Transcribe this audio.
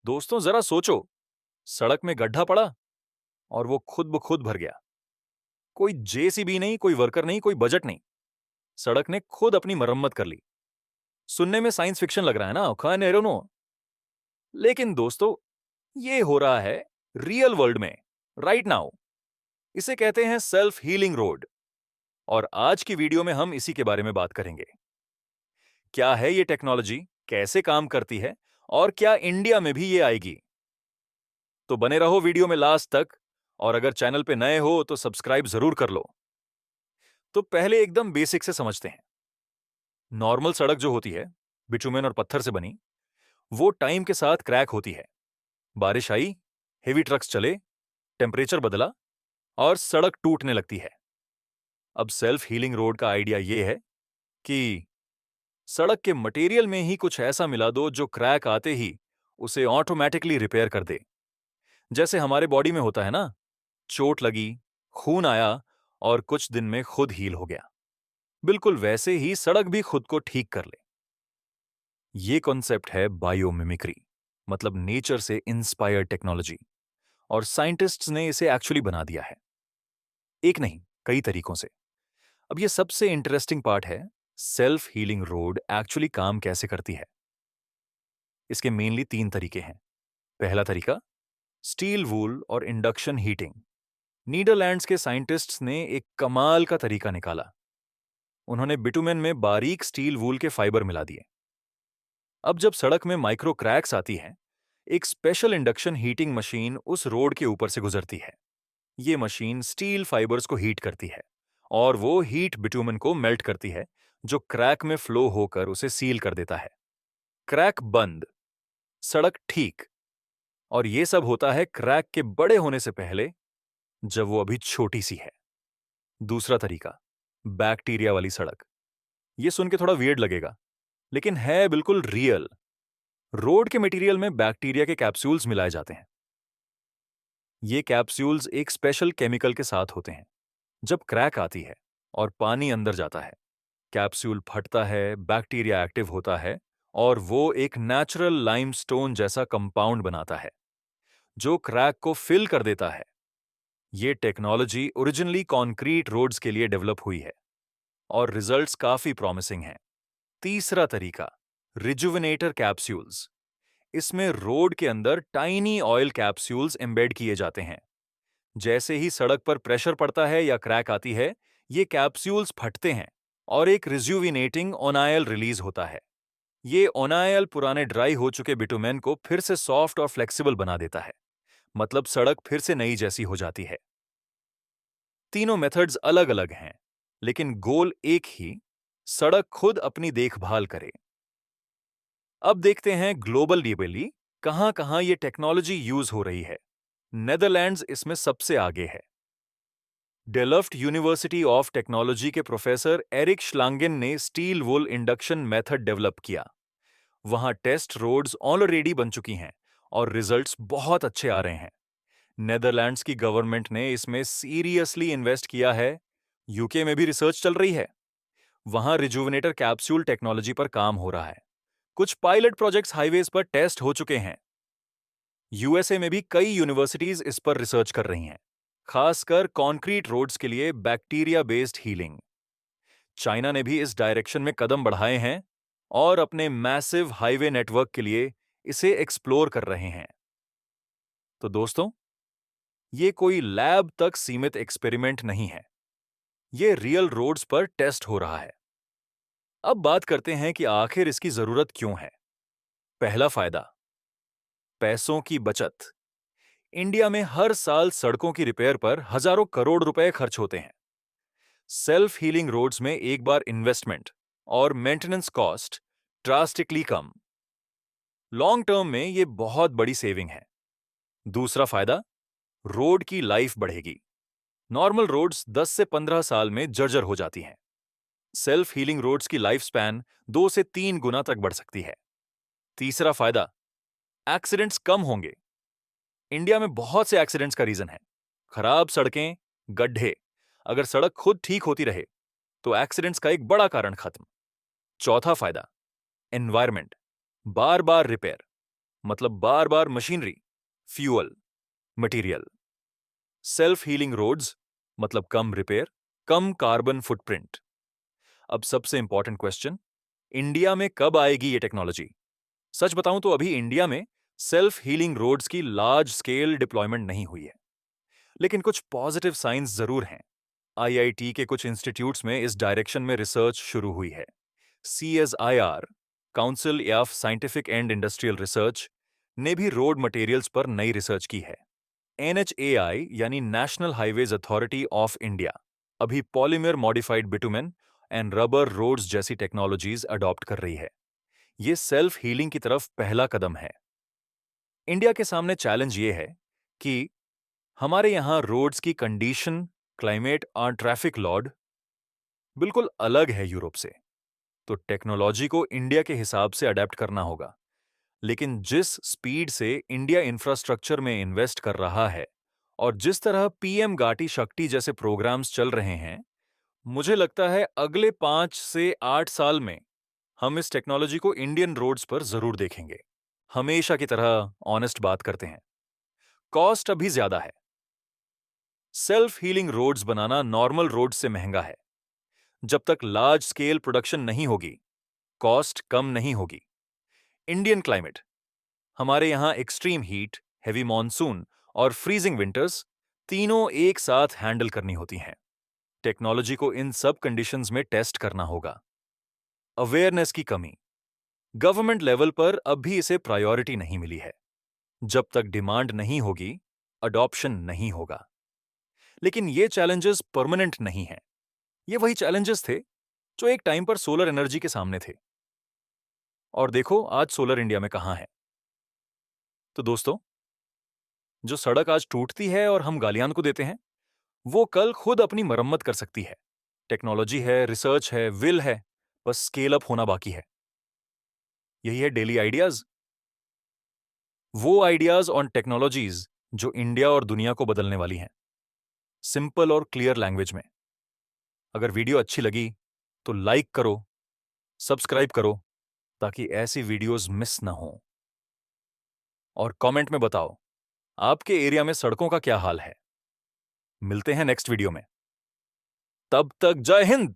दोस्तों जरा सोचो, सड़क में गड्ढा पड़ा और वो खुद ब खुद भर गया। कोई जेसीबी नहीं, कोई वर्कर नहीं, कोई बजट नहीं। सड़क ने खुद अपनी मरम्मत कर ली। सुनने में साइंस फिक्शन लग रहा है ना, खान नो। लेकिन दोस्तों, ये हो रहा है रियल वर्ल्ड में, राइट नाउ। इसे कहते हैं सेल्फ हीलिंग रोड। और आज की वीडियो में हम इसी के बारे में बात करेंगे। क्या है ये टेक्नोलॉजी, कैसे काम करती है, और क्या इंडिया में भी ये आएगी? तो बने रहो वीडियो में लास्ट तक। और अगर चैनल पे नए हो तो सब्सक्राइब जरूर कर लो। तो पहले एकदम बेसिक से समझते हैं। नॉर्मल सड़क जो होती है, बिटुमेन और पत्थर से बनी, वो टाइम के साथ क्रैक होती है। बारिश आई, हेवी ट्रक्स चले, टेम्परेचर बदला और सड़क टूटने लगती है। अब सेल्फ हीलिंग रोड का आइडिया ये है कि सड़क के मटेरियल में ही कुछ ऐसा मिला दो जो क्रैक आते ही उसे ऑटोमेटिकली रिपेयर कर दे। जैसे हमारे बॉडी में होता है ना, चोट लगी, खून आया और कुछ दिन में खुद हील हो गया। बिल्कुल वैसे ही सड़क भी खुद को ठीक कर ले। ये कॉन्सेप्ट है बायोमिमिक्री, मतलब नेचर से इंस्पायर्ड टेक्नोलॉजी। और साइंटिस्ट्स ने इसे एक्चुअली बना दिया है, एक नहीं कई तरीकों से। अब ये सबसे इंटरेस्टिंग पार्ट है, सेल्फ हीलिंग रोड एक्चुअली काम कैसे करती है। इसके मेनली 3 तरीके हैं। पहला तरीका, स्टील वूल और इंडक्शन हीटिंग। नीदरलैंड्स के साइंटिस्ट्स ने एक कमाल का तरीका निकाला। उन्होंने बिटुमेन में बारीक स्टील वूल के फाइबर मिला दिए। अब जब सड़क में माइक्रो क्रैक्स आती हैं, एक स्पेशल इंडक्शन हीटिंग मशीन उस रोड के ऊपर से गुजरती है। ये मशीन स्टील फाइबर्स को हीट करती है और वो हीट बिटुमेन को मेल्ट करती है, जो क्रैक में फ्लो होकर उसे सील कर देता है। क्रैक बंद, सड़क ठीक। और ये सब होता है क्रैक के बड़े होने से पहले, जब वो अभी छोटी सी है। दूसरा तरीका, बैक्टीरिया वाली सड़क। ये सुन के थोड़ा वियर्ड लगेगा, लेकिन है बिल्कुल रियल। रोड के मटेरियल में बैक्टीरिया के कैप्सूल्स मिलाए जाते हैं। ये कैप्सूल्स एक स्पेशल केमिकल के साथ होते हैं। जब क्रैक आती है और पानी अंदर जाता है, कैप्सूल फटता है, बैक्टीरिया एक्टिव होता है और वो एक नेचुरल लाइमस्टोन जैसा कंपाउंड बनाता है, जो क्रैक को फिल कर देता है। ये टेक्नोलॉजी ओरिजिनली कॉन्क्रीट रोड्स के लिए डेवलप हुई है और रिजल्ट्स काफी प्रॉमिसिंग हैं। तीसरा तरीका, रिजुविनेटर कैप्सूल्स। इसमें रोड के अंदर टाइनी ऑयल कैप्सूल्स एम्बेड किए जाते हैं। जैसे ही सड़क पर प्रेशर पड़ता है या क्रैक आती है, ये कैप्सूल्स फटते हैं और एक रिजुविनेटिंग ओनायल रिलीज होता है। ये ओनायल पुराने ड्राई हो चुके बिटुमेन को फिर से सॉफ्ट और फ्लेक्सिबल बना देता है, मतलब सड़क फिर से नई जैसी हो जाती है। तीनों मेथड्स अलग अलग हैं, लेकिन गोल एक ही, सड़क खुद अपनी देखभाल करे। अब देखते हैं ग्लोबल लेवली कहां कहां ये टेक्नोलॉजी यूज हो रही है। नेदरलैंड्स इसमें सबसे आगे है। डेलफ्ट यूनिवर्सिटी ऑफ टेक्नोलॉजी के प्रोफेसर एरिक श्लांगेन ने स्टील वुल इंडक्शन मेथड डेवलप किया। वहां टेस्ट रोड्स ऑलरेडी बन चुकी हैं और रिजल्ट्स बहुत अच्छे आ रहे हैं। नेदरलैंड्स की गवर्नमेंट ने इसमें सीरियसली इन्वेस्ट किया है। यूके में भी रिसर्च चल रही है। वहां रिजुविनेटर कैप्सूल टेक्नोलॉजी पर काम हो रहा है। कुछ पायलट प्रोजेक्ट्स हाईवेज पर टेस्ट हो चुके हैं। यूएसए में भी कई यूनिवर्सिटीज इस पर रिसर्च कर रही हैं, खासकर कॉन्क्रीट रोड्स के लिए बैक्टीरिया बेस्ड हीलिंग। चाइना ने भी इस डायरेक्शन में कदम बढ़ाए हैं और अपने मैसिव हाईवे नेटवर्क के लिए इसे एक्सप्लोर कर रहे हैं। तो दोस्तों, ये कोई लैब तक सीमित एक्सपेरिमेंट नहीं है, ये रियल रोड्स पर टेस्ट हो रहा है। अब बात करते हैं कि आखिर इसकी जरूरत क्यों है। पहला फायदा, पैसों की बचत। इंडिया में हर साल सड़कों की रिपेयर पर हजारों करोड़ रुपए खर्च होते हैं। सेल्फ हीलिंग रोड्स में एक बार इन्वेस्टमेंट और मेंटेनेंस कॉस्ट ड्रास्टिकली कम। लॉन्ग टर्म में यह बहुत बड़ी सेविंग है। दूसरा फायदा, रोड की लाइफ बढ़ेगी। नॉर्मल रोड्स 10 से 15 साल में जर्जर हो जाती हैं। सेल्फ हीलिंग रोड्स की लाइफ स्पैन 2 से 3 गुना तक बढ़ सकती है। तीसरा फायदा, एक्सीडेंट्स कम होंगे। इंडिया में बहुत से एक्सीडेंट्स का रीजन है खराब सड़कें, गड्ढे। अगर सड़क खुद ठीक होती रहे तो एक्सीडेंट्स का एक बड़ा कारण खत्म। चौथा फायदा, एनवायरमेंट। बार बार रिपेयर, मतलब बार बार machinery, fuel, material. Self healing roads मतलब कम रिपेयर, कम कार्बन फुटप्रिंट। अब सबसे इंपॉर्टेंट क्वेश्चन, इंडिया में कब आएगी ये टेक्नोलॉजी? सच बताऊं तो अभी इंडिया में सेल्फ हीलिंग रोड्स की लार्ज स्केल डिप्लॉयमेंट नहीं हुई है, लेकिन कुछ पॉजिटिव साइंस जरूर हैं। आईआईटी के कुछ इंस्टीट्यूट्स में इस डायरेक्शन में रिसर्च शुरू हुई है। CSIR, council of scientific and industrial research, ने भी रोड मटेरियल्स पर नई रिसर्च की है। एनएचएआई यानी national highways authority of India अभी polymer modified bitumen and rubber roads जैसी टेक्नोलॉजीज अडॉप्ट कर रही है। ये सेल्फ हीलिंग की तरफ पहला कदम है। इंडिया के सामने चैलेंज ये है कि हमारे यहां रोड्स की कंडीशन, क्लाइमेट और ट्रैफिक लॉर्ड बिल्कुल अलग है यूरोप से। तो टेक्नोलॉजी को इंडिया के हिसाब से अडेप्ट करना होगा। लेकिन जिस स्पीड से इंडिया इंफ्रास्ट्रक्चर में इन्वेस्ट कर रहा है और जिस तरह पीएम घाटी शक्ति जैसे प्रोग्राम्स चल रहे हैं, मुझे लगता है अगले 5 से 8 साल में हम इस टेक्नोलॉजी को इंडियन रोड्स पर जरूर देखेंगे। हमेशा की तरह ऑनेस्ट बात करते हैं, कॉस्ट अभी ज्यादा है। सेल्फ हीलिंग रोड्स बनाना नॉर्मल रोड्स से महंगा है। जब तक लार्ज स्केल प्रोडक्शन नहीं होगी, कॉस्ट कम नहीं होगी। इंडियन क्लाइमेट, हमारे यहां एक्सट्रीम हीट, हेवी मॉनसून और फ्रीजिंग विंटर्स तीनों एक साथ हैंडल करनी होती हैं। टेक्नोलॉजी को इन सब कंडीशंस में टेस्ट करना होगा। अवेयरनेस की कमी, गवर्नमेंट लेवल पर अब भी इसे प्रायोरिटी नहीं मिली है। जब तक डिमांड नहीं होगी, अडॉप्शन नहीं होगा। लेकिन ये चैलेंजेस परमानेंट नहीं हैं। ये वही चैलेंजेस थे जो एक टाइम पर सोलर एनर्जी के सामने थे। और देखो आज सोलर इंडिया में कहां है। तो दोस्तों, जो सड़क आज टूटती है और हम गालियान को देते हैं, वो कल खुद अपनी मरम्मत कर सकती है। टेक्नोलॉजी है, रिसर्च है, विल है, बस स्केल अप होना बाकी है। यही है डेली आइडियाज, वो आइडियाज ऑन टेक्नोलॉजीज जो इंडिया और दुनिया को बदलने वाली हैं, सिंपल और क्लियर लैंग्वेज में। अगर वीडियो अच्छी लगी तो लाइक करो, सब्सक्राइब करो, ताकि ऐसी वीडियोस मिस ना हो। और कमेंट में बताओ आपके एरिया में सड़कों का क्या हाल है। मिलते हैं नेक्स्ट वीडियो में। तब तक जय हिंद।